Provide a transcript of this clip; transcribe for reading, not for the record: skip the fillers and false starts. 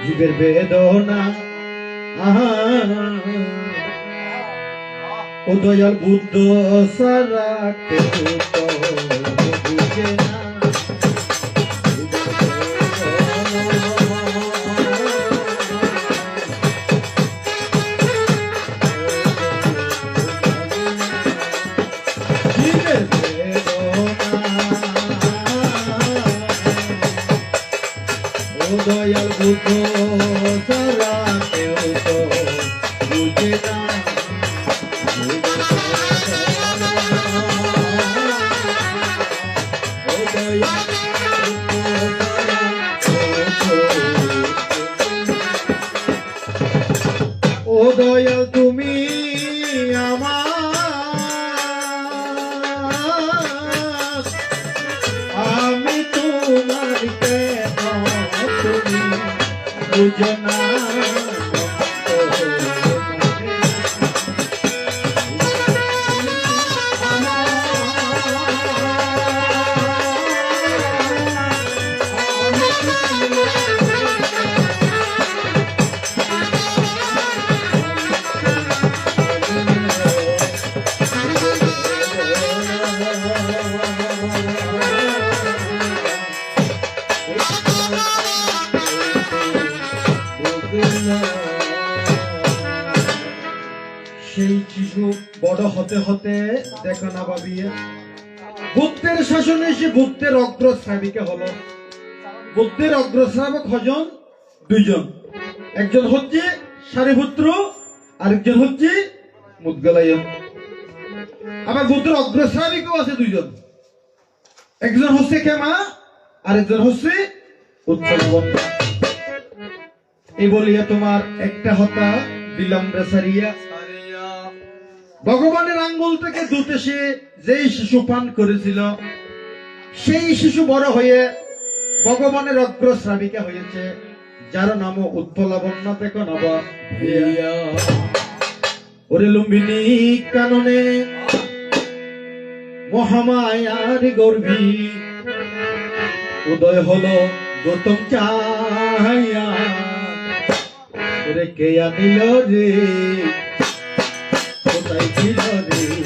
জীবের বেদনা ও দয়াল বুদ্ধ সারা কেউ তো বুঝে না। দয়াল বুদ্ধ সারা কেউ তো বুঝে না। ও দয়াল তুমি আমার, আমি তোমার তুমি বুঝো না। সেই শিশু বড় হতে হতে দেখো না ভাবিয়ে বুদ্ধের শাসনে সে বুদ্ধের অগ্রশ্রাবিকা হলো। বুদ্ধের অগ্রশ্রাবক হজন দুইজন, একজন হচ্ছে সারিপুত্র, আরেকজন হচ্ছে মুদগলায়ন। আবার বুদ্ধের অগ্রশ্রাবিকও আছে দুইজন, একজন হচ্ছে ক্ষমা, আরেকজন হচ্ছে উৎপলবন। এই বলিয়া তোমার একটা হতা দিলাম রে সারিয়া। ভগবানের আঙ্গুল থেকে দুধ এসে যেই শিশু পান করেছিল সেই শিশু বড় হয়ে ভগবানের অগ্রশ্রাবিকা হয়েছে, যার নাম উৎপলাবণ্য থেকে নব। ওরে লুম্বিনী কাননে মহামায়ার গর্ভী উদয় হলো গৌতম চাহিয়া। ওরে কে আনিল রে, কোথায় ছিল রে।